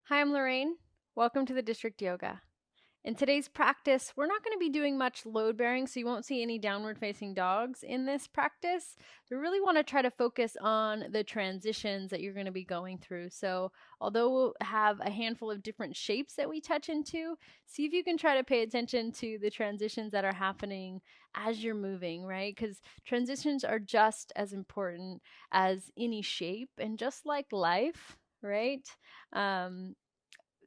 Hi, I'm Lorraine. Welcome to the District Yoga. In today's practice, we're not going to be doing much load bearing, so you won't see any downward facing dogs in this practice. We really want to try to focus on the transitions that you're going to be going through. So, although we'll have a handful of different shapes that we touch into, see if you can try to pay attention to the transitions that are happening as you're moving, right? Because transitions are just as important as any shape, and just like life, right? Um,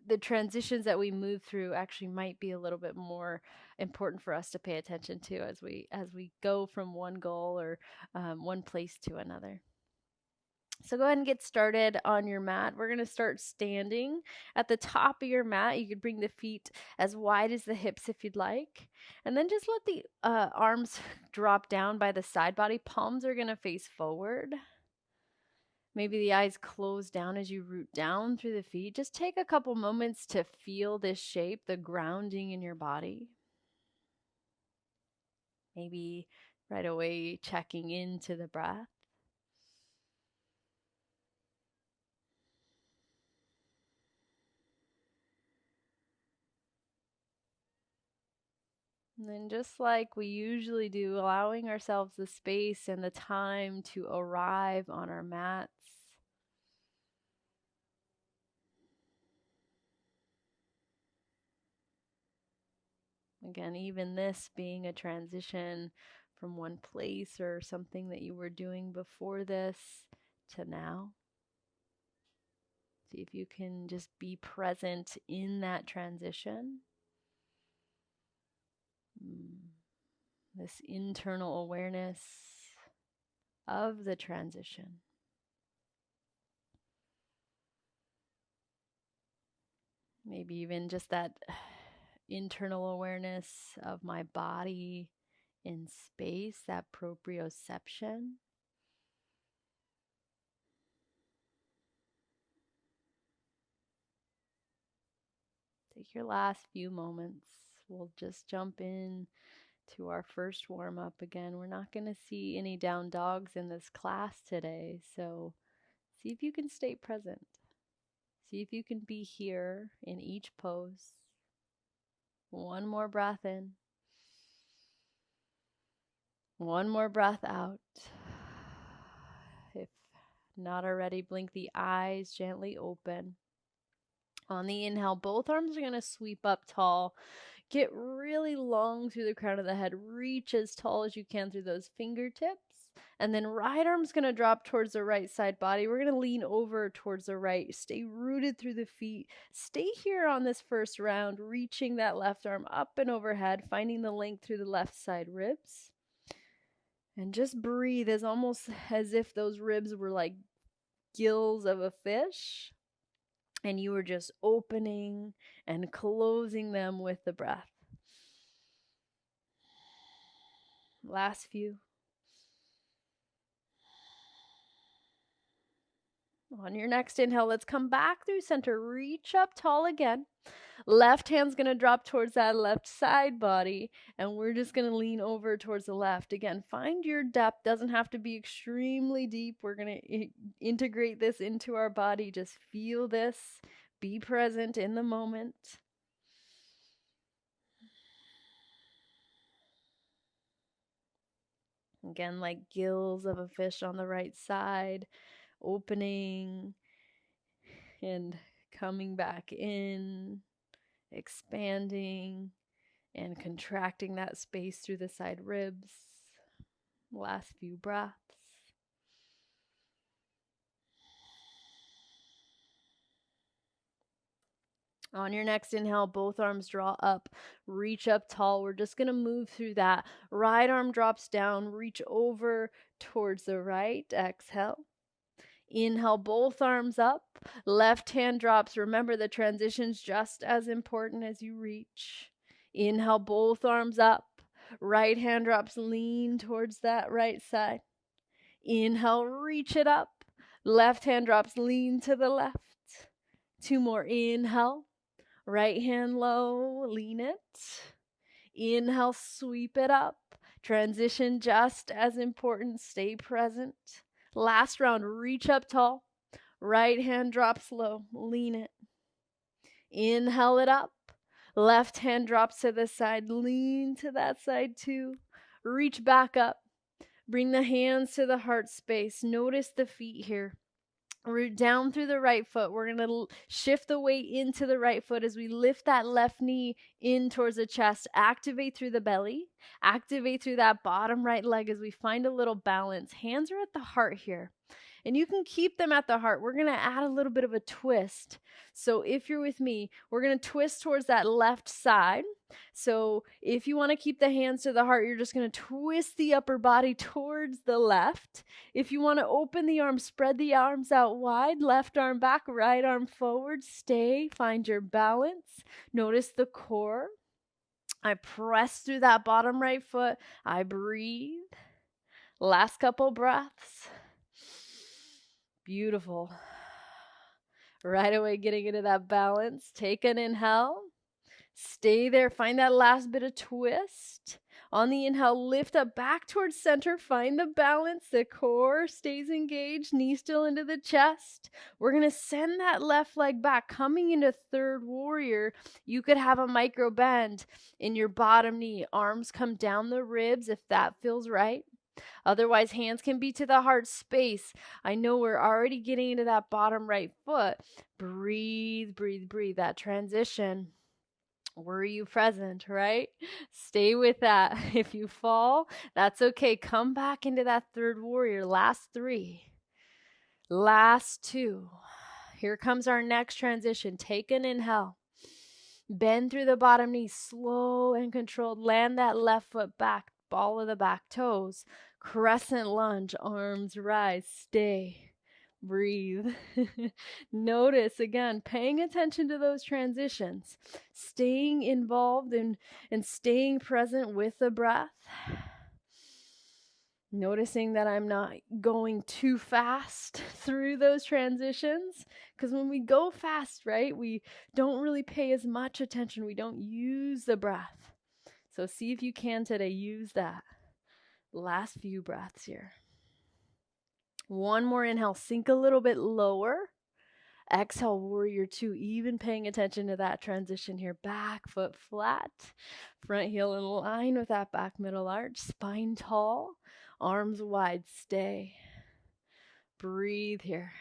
the transitions that we move through actually might be a little bit more important for us to pay attention to as we go from one goal or one place to another. So go ahead and get started on your mat. We're going to start standing at the top of your mat. You could bring the feet as wide as the hips if you'd like. And then just let the arms drop down by the side body. Palms are going to face forward. Maybe the eyes close down as you root down through the feet. Just take a couple moments to feel this shape, the grounding in your body. Maybe right away checking into the breath. And then just like we usually do, allowing ourselves the space and the time to arrive on our mats. Again, even this being a transition from one place or something that you were doing before this to now. See if you can just be present in that transition. This internal awareness of the transition. Maybe even just that internal awareness of my body in space, that proprioception. Take your last few moments. We'll just jump in to our first warm up again. We're not going to see any down dogs in this class today, so see if you can stay present. See if you can be here in each pose. One more breath in. One more breath out. If not already, blink the eyes, gently open. On the inhale, both arms are going to sweep up tall. Get really long through the crown of the head. Reach as tall as you can through those fingertips. And then right arm's going to drop towards the right side body. We're going to lean over towards the right. Stay rooted through the feet. Stay here on this first round, reaching that left arm up and overhead, finding the length through the left side ribs. And just breathe as almost as if those ribs were like gills of a fish. And you were just opening and closing them with the breath. Last few. On your next inhale, let's come back through center. Reach up tall again. Left hand's going to drop towards that left side body, and we're just going to lean over towards the left. Again, find your depth. Doesn't have to be extremely deep. We're going to integrate this into our body. Just feel this. Be present in the moment. Again, like gills of a fish on the right side, opening and coming back in, expanding and contracting that space through the side ribs. Last few breaths. On your next inhale, both arms draw up, reach up tall. We're just going to move through that. Right arm drops down, reach over towards the right. Exhale. Inhale, both arms up. Left hand drops. Remember, the transition's just as important as you reach. Inhale, both arms up. Right hand drops, lean towards that right side. Inhale, reach it up. Left hand drops, lean to the left. Two more. Inhale. Right hand low, lean it. Inhale, sweep it up. Transition just as important. Stay present. Last round, reach up tall. Right hand drops low, lean it. Inhale it up. Left hand drops to the side. Lean to that side too. Reach back up. Bring the hands to the heart space. Notice the feet here. Root down through the right foot. We're going to shift the weight into the right foot as we lift that left knee in towards the chest. Activate through the belly. Activate through that bottom right leg as we find a little balance. Hands are at the heart here. And you can keep them at the heart. We're going to add a little bit of a twist. So if you're with me, we're going to twist towards that left side. So if you want to keep the hands to the heart, you're just going to twist the upper body towards the left. If you want to open the arms, spread the arms out wide, left arm back, right arm forward. Stay, find your balance. Notice the core. I press through that bottom right foot. I breathe. Last couple breaths. Beautiful. Right away, getting into that balance. Take an inhale. Stay there. Find that last bit of twist. On the inhale, lift up back towards center. Find the balance. The core stays engaged. Knee still into the chest. We're going to send that left leg back. Coming into third warrior, you could have a micro bend in your bottom knee. Arms come down the ribs if that feels right. Otherwise, hands can be to the heart space. I know we're already getting into that bottom right foot. Breathe, breathe, breathe. That transition. Were you present, right? Stay with that. If you fall, that's okay. Come back into that third warrior. Last 3. Last 2. Here comes our next transition. Take an inhale. Bend through the bottom knee. Slow and controlled. Land that left foot back. Ball of the back toes. Crescent lunge. Arms rise. Stay. Breathe. Notice again, paying attention to those transitions, staying involved and staying present with the breath. Noticing that I'm not going too fast through those transitions, because when we go fast, right, we don't really pay as much attention. We don't use the breath. So see if you can today use that. Last few breaths here. One more inhale, sink a little bit lower. Exhale, warrior 2, even paying attention to that transition here. Back foot flat, front heel in line with that back middle arch, spine tall, arms wide, stay. Breathe here.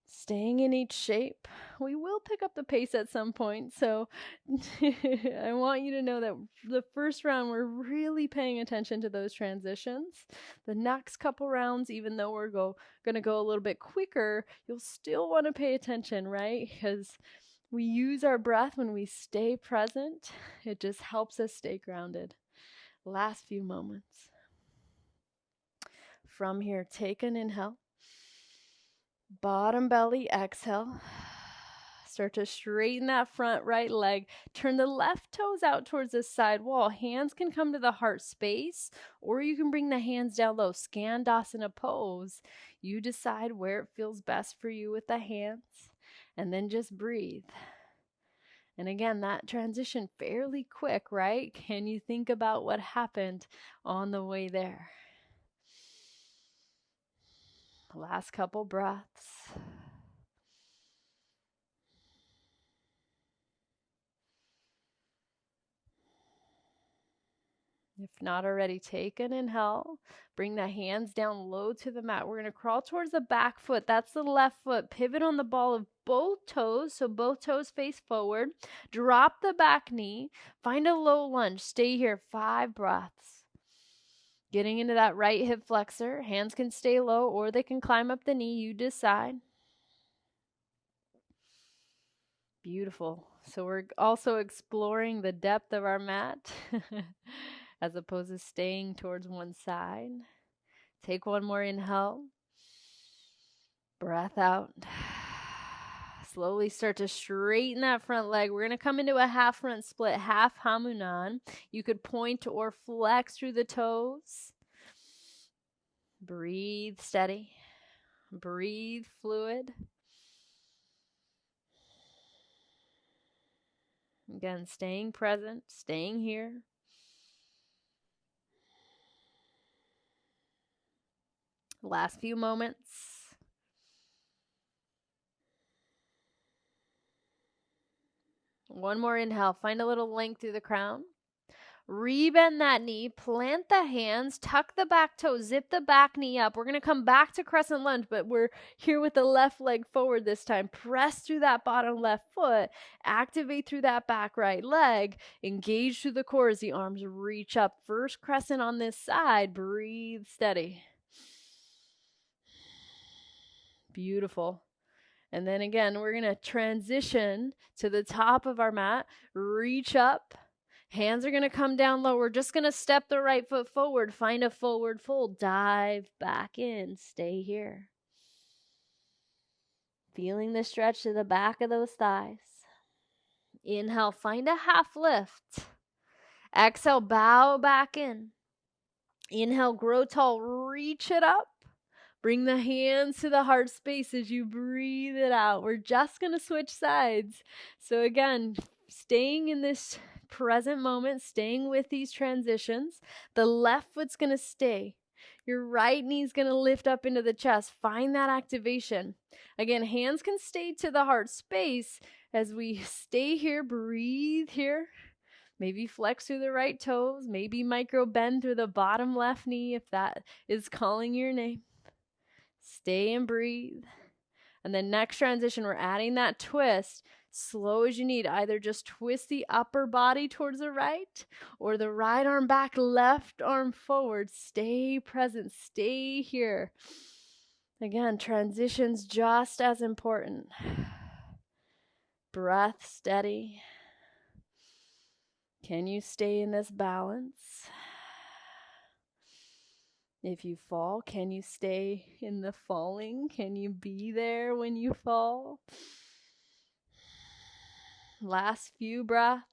Staying in each shape. We will pick up the pace at some point, so I want you to know that the first round, we're really paying attention to those transitions. The next couple rounds, even though we're going to go a little bit quicker, you'll still want to pay attention, right? Because we use our breath when we stay present. It just helps us stay grounded. Last few moments. From here, take an inhale. Bottom belly, exhale. Start to straighten that front right leg. Turn the left toes out towards the side wall. Hands can come to the heart space, or you can bring the hands down low. Skandasana pose. You decide where it feels best for you with the hands, and then just breathe. And again, that transition fairly quick, right? Can you think about what happened on the way there? Last couple breaths. If not already, take an inhale. Bring the hands down low to the mat. We're going to crawl towards the back foot. That's the left foot. Pivot on the ball of both toes, so both toes face forward. Drop the back knee. Find a low lunge. Stay here. 5 breaths. Getting into that right hip flexor. Hands can stay low or they can climb up the knee. You decide. Beautiful. So we're also exploring the depth of our mat as opposed to staying towards one side. Take one more inhale. Breath out. Slowly start to straighten that front leg. We're going to come into a half front split, half Hanuman. You could point or flex through the toes. Breathe steady. Breathe fluid. Again, staying present, staying here. Last few moments. One more inhale. Find a little length through the crown. Rebend that knee, plant the hands, tuck the back toe, zip the back knee up. We're going to come back to crescent lunge, but we're here with the left leg forward this time. Press through that bottom left foot, activate through that back right leg, engage through the core as the arms reach up. First crescent on this side, breathe steady. Beautiful. And then again, we're going to transition to the top of our mat, reach up. Hands are going to come down low. We're just going to step the right foot forward. Find a forward fold. Dive back in. Stay here. Feeling the stretch to the back of those thighs. Inhale, find a half lift. Exhale, bow back in. Inhale, grow tall. Reach it up. Bring the hands to the heart space as you breathe it out. We're just going to switch sides. So again, staying in this present moment, staying with these transitions. The left foot's going to stay. Your right knee's going to lift up into the chest. Find that activation. Again, hands can stay to the heart space as we stay here, breathe here. Maybe flex through the right toes. Maybe micro bend through the bottom left knee if that is calling your name. Stay and breathe. And then next transition, we're adding that twist. Slow as you need. Either just twist the upper body towards the right or the right arm back, left arm forward. Stay present. Stay here. Again, transitions just as important. Breath steady. Can you stay in this balance? If you fall, can you stay in the falling? Can you be there when you fall? Last few breaths.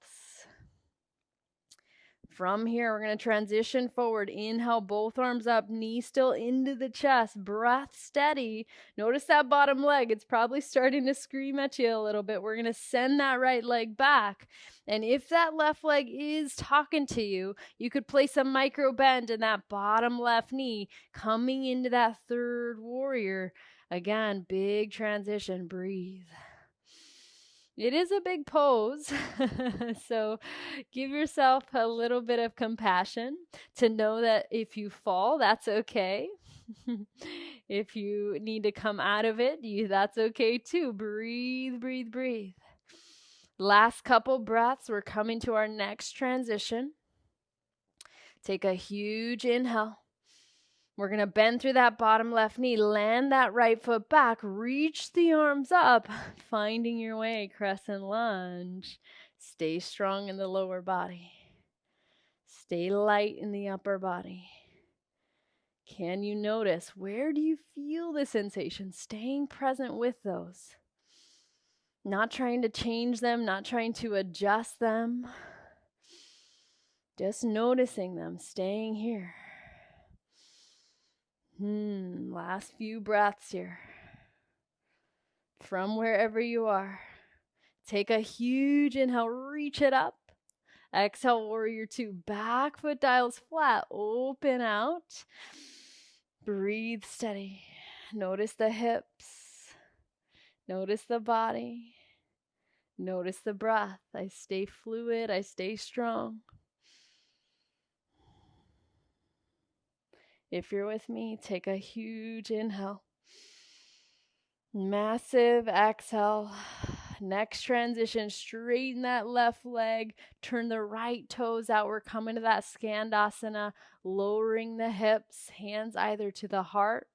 From here, we're going to transition forward. Inhale, both arms up, knee still into the chest. Breath steady. Notice that bottom leg. It's probably starting to scream at you a little bit. We're going to send that right leg back. And if that left leg is talking to you, you could place a micro bend in that bottom left knee, coming into that third warrior. Again, big transition. Breathe. It is a big pose, so give yourself a little bit of compassion to know that if you fall, that's okay. If you need to come out of it, that's okay too. Breathe, breathe, breathe. Last couple breaths. We're coming to our next transition. Take a huge inhale. We're going to bend through that bottom left knee, land that right foot back, reach the arms up, finding your way, crescent lunge. Stay strong in the lower body. Stay light in the upper body. Can you notice, where do you feel the sensation? Staying present with those. Not trying to change them, not trying to adjust them. Just noticing them, staying here. Last few breaths here. From wherever you are, take a huge inhale, reach it up. Exhale, warrior two, back foot dials flat, open out. Breathe steady. Notice the hips. Notice the body. Notice the breath. I stay fluid, I stay strong. If you're with me, take a huge inhale. Massive exhale. Next transition, straighten that left leg. Turn the right toes out. We're coming to that Skandasana, lowering the hips, hands either to the heart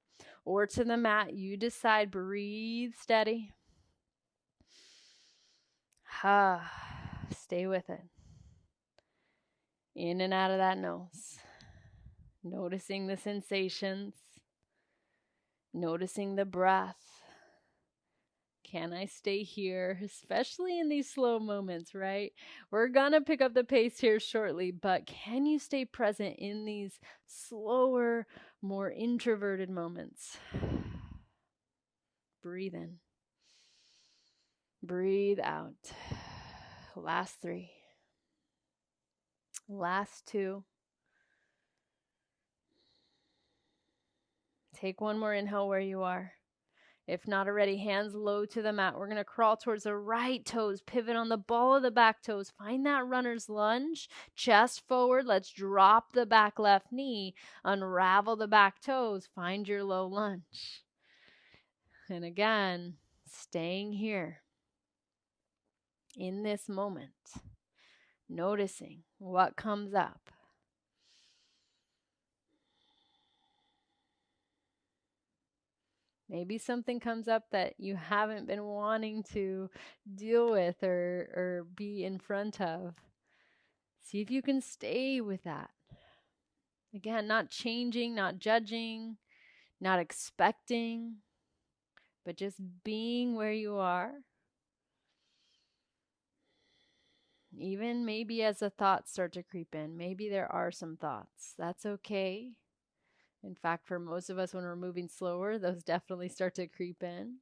or to the mat. You decide. Breathe steady. Stay with it. In and out of that nose. Noticing the sensations. Noticing the breath. Can I stay here? Especially in these slow moments, right? We're gonna pick up the pace here shortly, but can you stay present in these slower, more introverted moments? Breathe in. Breathe out. Last three. Last two. Take one more inhale where you are. If not already, hands low to the mat. We're going to crawl towards the right toes, pivot on the ball of the back toes. Find that runner's lunge, chest forward. Let's drop the back left knee, unravel the back toes, find your low lunge. And again, staying here in this moment, noticing what comes up. Maybe something comes up that you haven't been wanting to deal with or be in front of. See if you can stay with that. Again, not changing, not judging, not expecting, but just being where you are. Even maybe as the thoughts start to creep in, maybe there are some thoughts. That's okay. In fact, for most of us, when we're moving slower, those definitely start to creep in.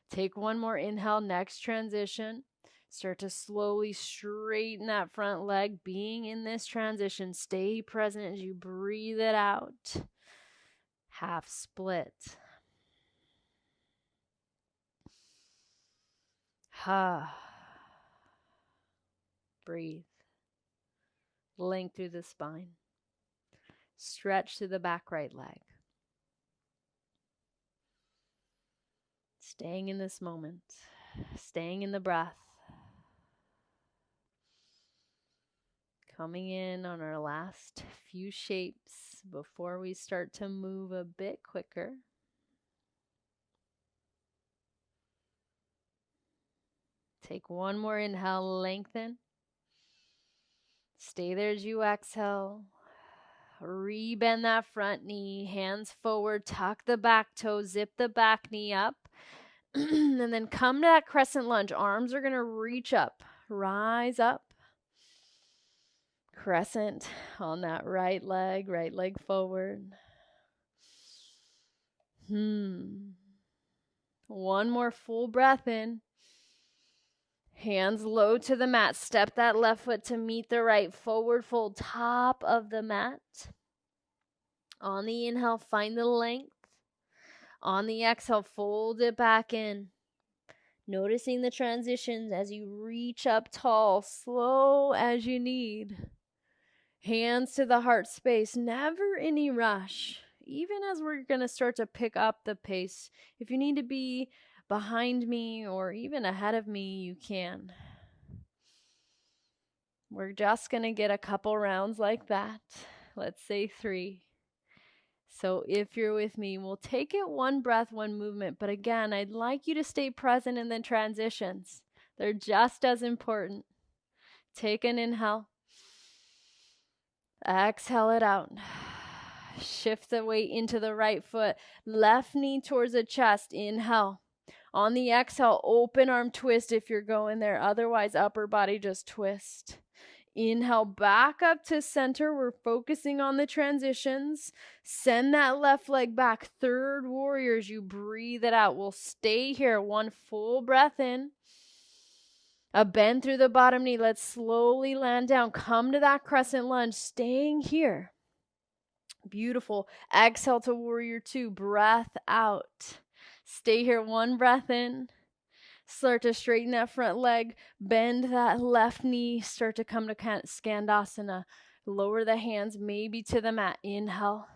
Take one more inhale, next transition. Start to slowly straighten that front leg. Being in this transition, stay present as you breathe it out. Half split. Breathe. Length through the spine. Stretch to the back right leg. Staying in this moment. Staying in the breath. Coming in on our last few shapes before we start to move a bit quicker. Take one more inhale, lengthen. Stay there as you exhale. Rebend that front knee, hands forward, tuck the back toe, zip the back knee up. And then come to that crescent lunge. Arms are going to reach up, rise up. Crescent on that right leg forward. One more full breath in. Hands low to the mat. Step that left foot to meet the right. Forward fold, top of the mat. On the inhale, find the length. On the exhale, fold it back in. Noticing the transitions as you reach up tall, slow as you need. Hands to the heart space, never any rush. Even as we're going to start to pick up the pace, if you need to be behind me or even ahead of me, you can. We're just going to get a couple rounds like that. Let's say 3. So if you're with me, we'll take it one breath, one movement. But again, I'd like you to stay present in the transitions. They're just as important. Take an inhale. Exhale it out. Shift the weight into the right foot. Left knee towards the chest. Inhale. On the exhale, open arm twist if you're going there. Otherwise, upper body just twist. Inhale back up to center. We're focusing on the transitions. Send that left leg back. Third warrior as you breathe it out. We'll stay here. One full breath in. A bend through the bottom knee. Let's slowly land down. Come to that crescent lunge. Staying here. Beautiful. Exhale to warrior 2. Breath out. Stay here. One breath in. Start to straighten that front leg. Bend that left knee. Start to come to Skandasana. Lower the hands maybe to the mat. Inhale.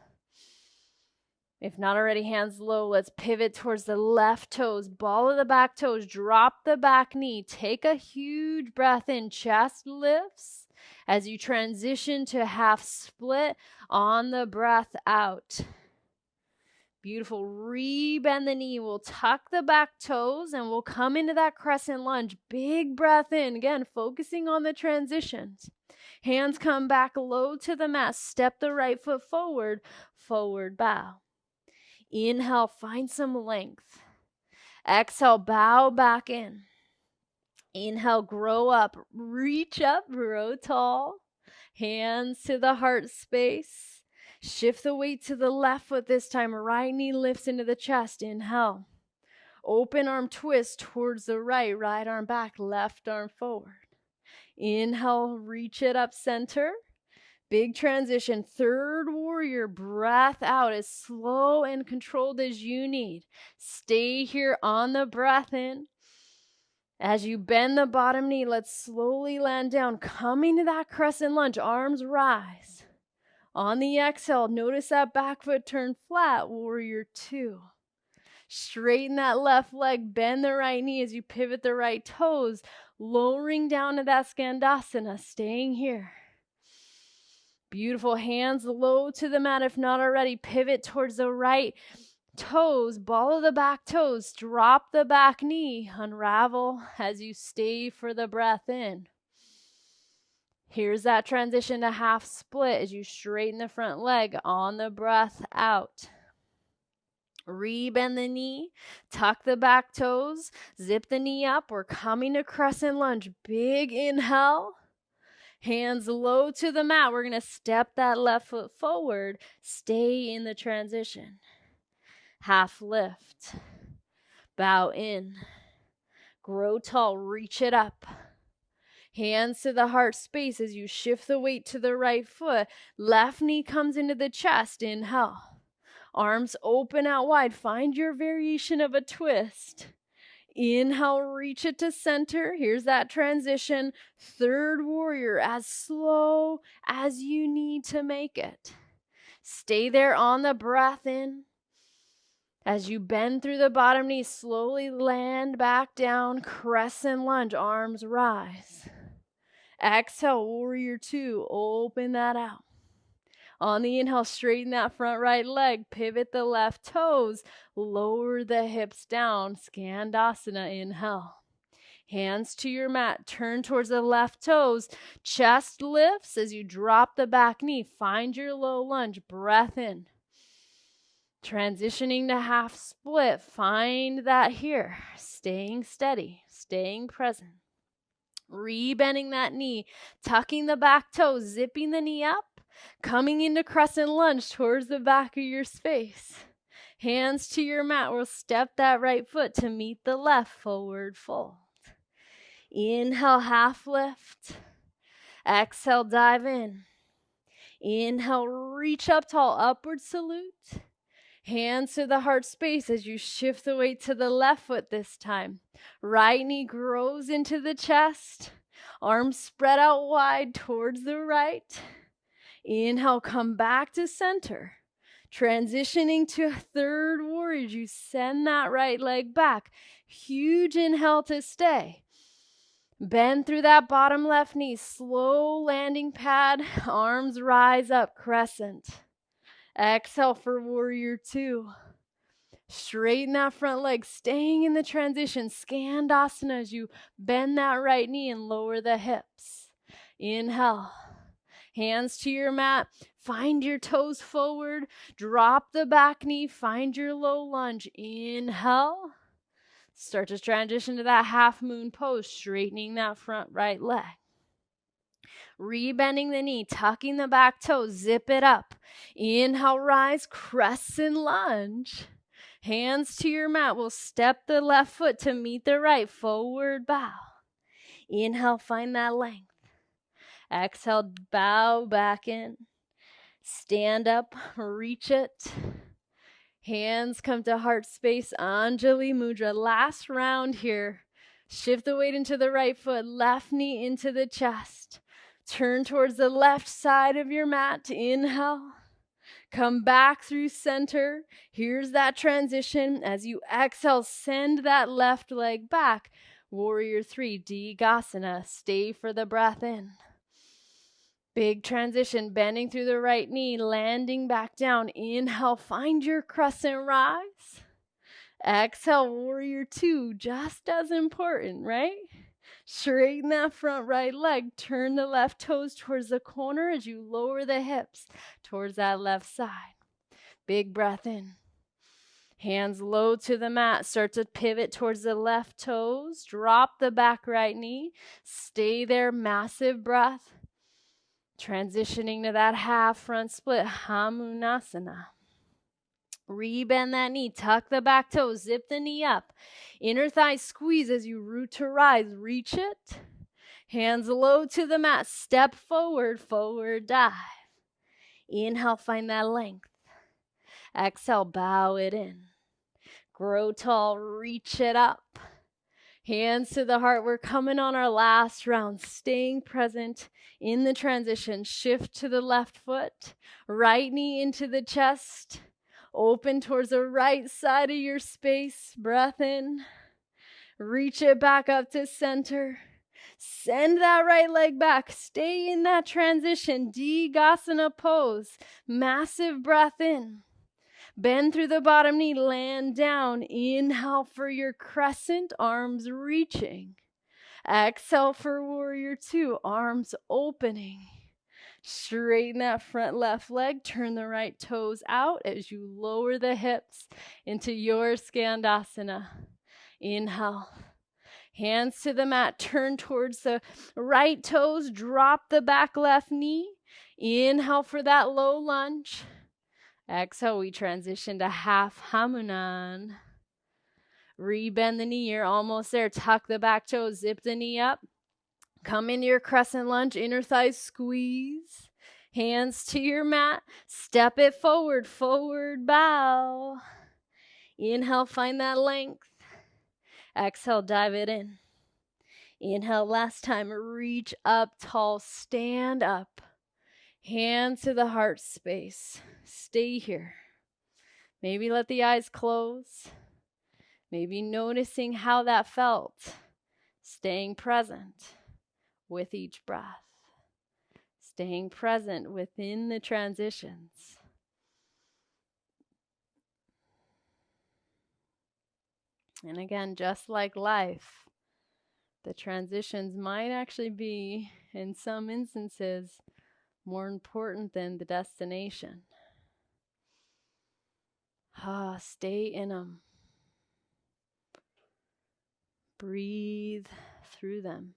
If not already, hands low. Let's pivot towards the left toes. Ball of the back toes. Drop the back knee. Take a huge breath in. Chest lifts as you transition to half split on the breath out. Beautiful. Rebend the knee. We'll tuck the back toes and we'll come into that crescent lunge. Big breath in. Again, focusing on the transitions. Hands come back low to the mat. Step the right foot forward. Forward bow. Inhale, find some length. Exhale, bow back in. Inhale, grow up. Reach up, grow tall. Hands to the heart space. Shift the weight to the left foot this time. Right knee lifts into the chest. Inhale. Open arm twist towards the right. Right arm back. Left arm forward. Inhale, reach it up center. Big transition. Third warrior, breath out as slow and controlled as you need. Stay here on the breath in. As you bend the bottom knee, let's slowly land down, coming to that crescent lunge, arms rise. On the exhale, notice that back foot turn flat, warrior 2. Straighten that left leg, bend the right knee as you pivot the right toes, lowering down to that Skandasana, staying here. Beautiful, hands low to the mat if not already. Pivot towards the right toes, ball of the back toes, drop the back knee, unravel as you stay for the breath in. Here's that transition to half split as you straighten the front leg on the breath out. Rebend the knee, tuck the back toes, zip the knee up. We're coming to crescent lunge. Big inhale. Hands low to the mat. We're going to step that left foot forward. Stay in the transition. Half lift. Bow in. Grow tall. Reach it up. Hands to the heart space as you shift the weight to the right foot. Left knee comes into the chest. Inhale. Arms open out wide. Find your variation of a twist. Inhale, reach it to center. Here's that transition. Third warrior, as slow as you need to make it. Stay there on the breath in. As you bend through the bottom knee, slowly land back down. Crescent lunge, arms rise. Exhale, warrior 2, open that out. On the inhale, straighten that front right leg, pivot the left toes, lower the hips down, Skandasana, inhale. Hands to your mat, turn towards the left toes, chest lifts as you drop the back knee, find your low lunge, breath in. Transitioning to half split, find that here, staying steady, staying present. Rebending that knee, tucking the back toe, zipping the knee up. Coming into crescent lunge towards the back of your space. Hands to your mat. We'll step that right foot to meet the left, forward fold. Inhale, half lift. Exhale, dive in. Inhale, reach up tall, upward salute. Hands to the heart space as you shift the weight to the left foot this time. Right knee grows into the chest. Arms spread out wide towards the right. Inhale, come back to center. Transitioning to third warrior, you send that right leg back. Huge inhale to stay. Bend through that bottom left knee. Slow landing pad. Arms rise up, crescent. Exhale for warrior 2. Straighten that front leg, staying in the transition. Skandasana as you bend that right knee and lower the hips. Inhale. Hands to your mat. Find your toes forward. Drop the back knee. Find your low lunge. Inhale. Start to transition to that half moon pose, straightening that front right leg. Rebending the knee, tucking the back toe, zip it up. Inhale, rise, crescent lunge. Hands to your mat. We'll step the left foot to meet the right, forward bow. Inhale, find that length. Exhale, bow back in. Stand up, reach it. Hands come to heart space, Anjali Mudra. Last round here. Shift the weight into the right foot, left knee into the chest. Turn towards the left side of your mat. Inhale. Come back through center. Here's that transition. As you exhale, send that left leg back. Warrior 3, Digasana. Stay for the breath in. Big transition, bending through the right knee, landing back down. Inhale, find your crescent rise. Exhale, warrior 2, just as important, right? Straighten that front right leg. Turn the left toes towards the corner as you lower the hips towards that left side. Big breath in. Hands low to the mat. Start to pivot towards the left toes. Drop the back right knee. Stay there, massive breath. Transitioning to that half front split, Hamunasana. Rebend that knee, tuck the back toe, zip the knee up. Inner thigh squeeze as you root to rise, reach it. Hands low to the mat, step forward, forward dive. Inhale, find that length. Exhale, bow it in. Grow tall, reach it up. Hands to the heart. We're coming on our last round, staying present in the transition. Shift to the left foot, right knee into the chest. Open towards the right side of your space. Breath in. Reach it back up to center. Send that right leg back. Stay in that transition. Digasana pose. Massive breath in. Bend through the bottom knee, land down. Inhale for your crescent, arms reaching. Exhale for warrior two, arms opening. Straighten that front left leg, turn the right toes out as you lower the hips into your Skandasana. Inhale. Hands to the mat, turn towards the right toes, drop the back left knee. Inhale for that low lunge. Exhale, we transition to half Hanuman. Rebend the knee, you're almost there. Tuck the back toe, zip the knee up. Come into your crescent lunge, inner thighs squeeze. Hands to your mat, step it forward, forward bow. Inhale, find that length. Exhale, dive it in. Inhale, last time, reach up tall, stand up. Hands to the heart space. Stay here. Maybe let the eyes close. Maybe noticing how that felt. Staying present with each breath. Staying present within the transitions. And again, just like life, the transitions might actually be, in some instances, more important than the destination. Stay in them. Breathe through them.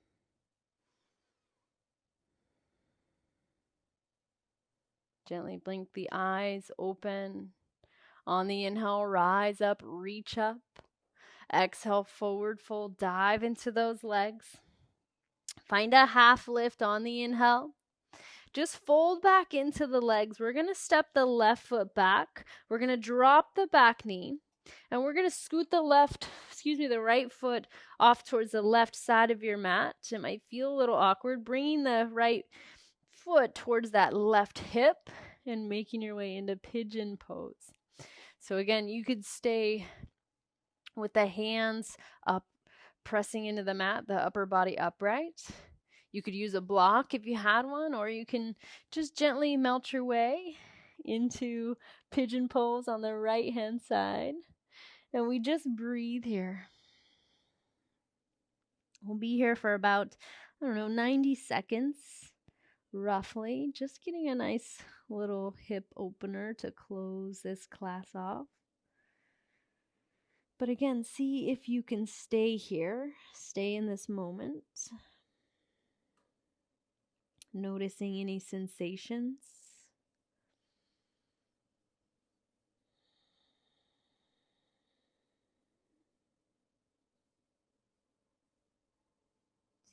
Gently blink the eyes open. On the inhale, rise up, reach up. Exhale, forward fold, dive into those legs. Find a half lift on the inhale. Just fold back into the legs. We're going to step the left foot back. We're going to drop the back knee. And we're going to scoot the right foot off towards the left side of your mat. It might feel a little awkward. Bringing the right foot towards that left hip and making your way into pigeon pose. So again, you could stay with the hands up, pressing into the mat, the upper body upright. You could use a block if you had one, or you can just gently melt your way into pigeon pose on the right hand side. And we just breathe here. We'll be here for about, 90 seconds, roughly. Just getting a nice little hip opener to close this class off. But again, see if you can stay here, stay in this moment. Noticing any sensations.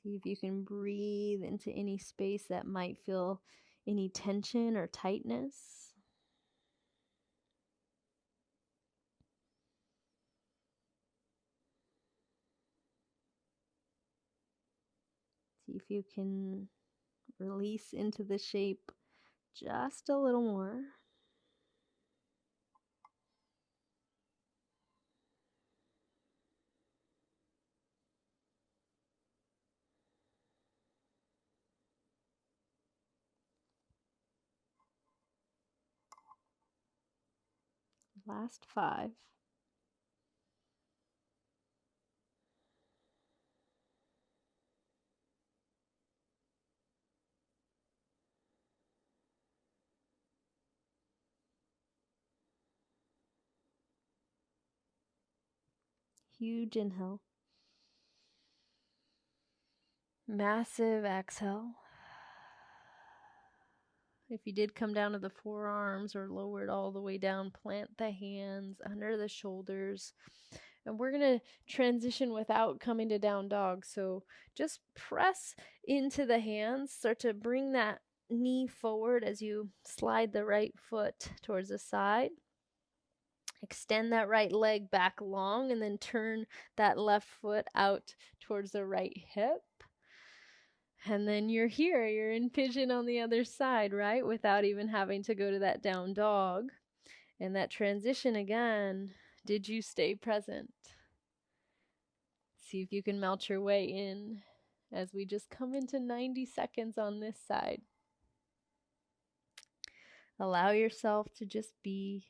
See if you can breathe into any space that might feel any tension or tightness. See if you can release into the shape just a little more. Last 5. Huge inhale. Massive exhale. If you did come down to the forearms or lower it all the way down, plant the hands under the shoulders. And we're going to transition without coming to down dog. So just press into the hands, start to bring that knee forward as you slide the right foot towards the side. Extend that right leg back long and then turn that left foot out towards the right hip. And then you're here, you're in pigeon on the other side, right? Without even having to go to that down dog. And that transition again, did you stay present? See if you can melt your way in as we just come into 90 seconds on this side. Allow yourself to just be.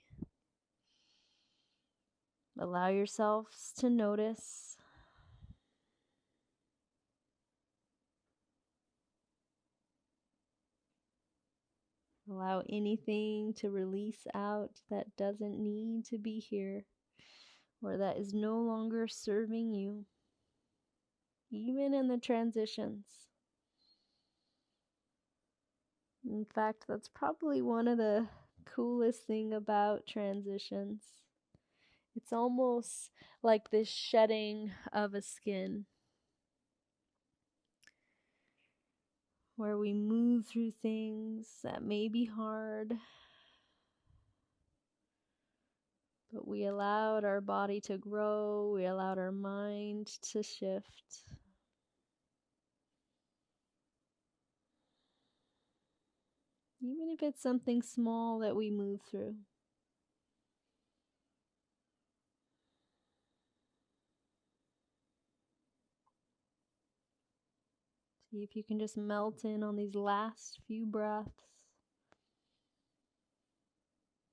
Allow yourselves to notice. Allow anything to release out that doesn't need to be here or that is no longer serving you, even in the transitions. In fact, that's probably one of the coolest things about transitions. It's almost like this shedding of a skin, where we move through things that may be hard, but we allowed our body to grow, we allowed our mind to shift. Even if it's something small that we move through. See if you can just melt in on these last few breaths.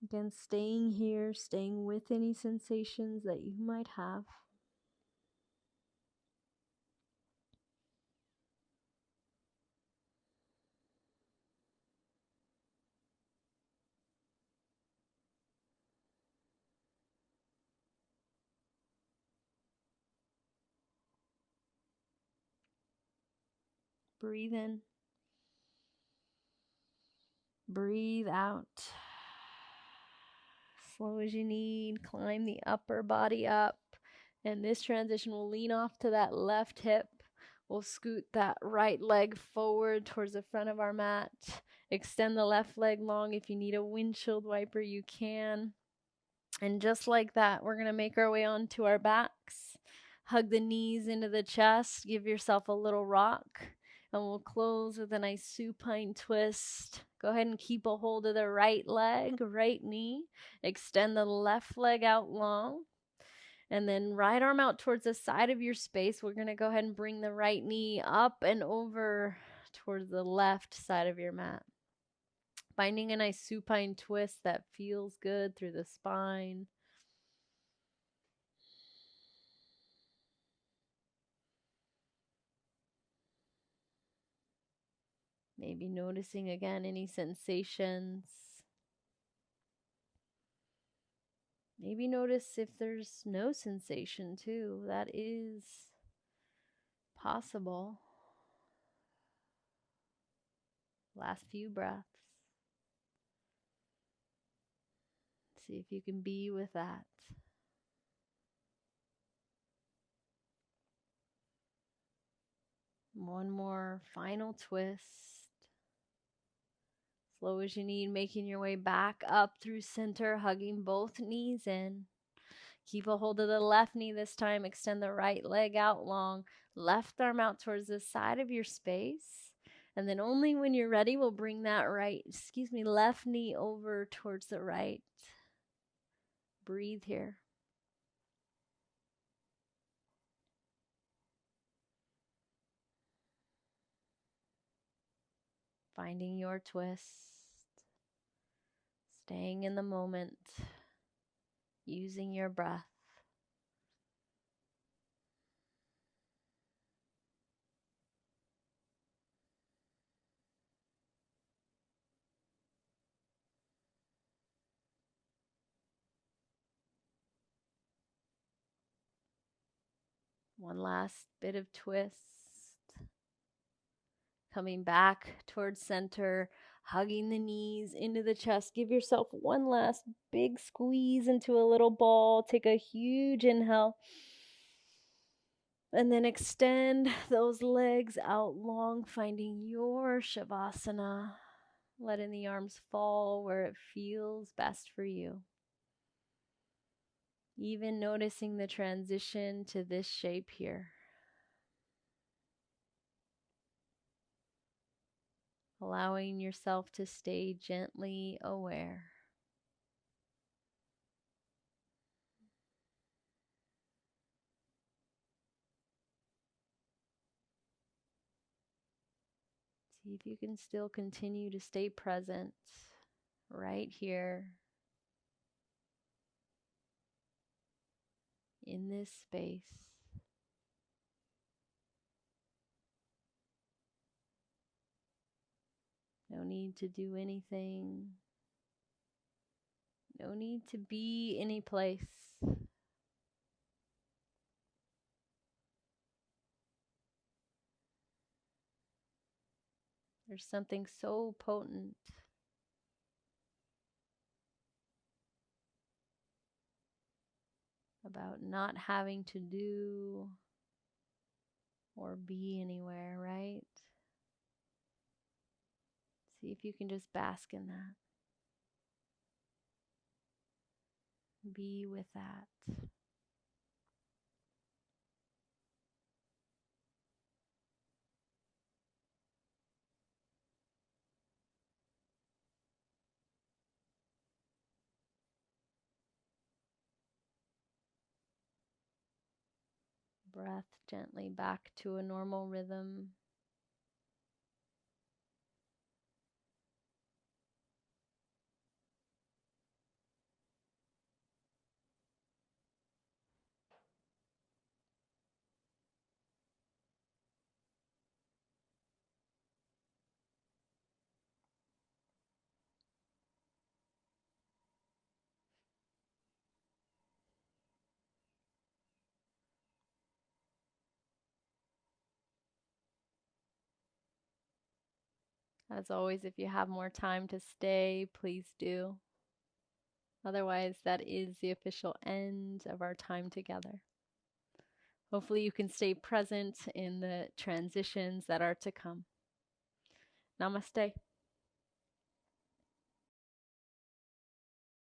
Again, staying here, staying with any sensations that you might have. Breathe in. Breathe out. Slow as you need. Climb the upper body up. And this transition will lean off to that left hip. We'll scoot that right leg forward towards the front of our mat. Extend the left leg long. If you need a windshield wiper, you can. And just like that, we're going to make our way onto our backs. Hug the knees into the chest. Give yourself a little rock. And we'll close with a nice supine twist. Go ahead and keep a hold of the right leg, right knee. Extend the left leg out long. And then right arm out towards the side of your space. We're going to go ahead and bring the right knee up and over towards the left side of your mat. Finding a nice supine twist that feels good through the spine. Maybe noticing again any sensations. Maybe notice if there's no sensation too. That is possible. Last few breaths. See if you can be with that. One more final twist. Slow as you need, making your way back up through center, hugging both knees in. Keep a hold of the left knee this time. Extend the right leg out long. Left arm out towards the side of your space. And then only when you're ready, we'll bring that left knee over towards the right. Breathe here. Finding your twist. Staying in the moment. Using your breath. One last bit of twist. Coming back towards center, hugging the knees into the chest. Give yourself one last big squeeze into a little ball. Take a huge inhale. And then extend those legs out long, finding your Shavasana. letting the arms fall where it feels best for you. Even noticing the transition to this shape here. Allowing yourself to stay gently aware. See if you can still continue to stay present right here in this space. No need to do anything. No need to be any place. There's something so potent about not having to do or be anywhere, right? See if you can just bask in that. Be with that. Breath gently back to a normal rhythm. As always, if you have more time to stay, please do. Otherwise, that is the official end of our time together. Hopefully you can stay present in the transitions that are to come. Namaste.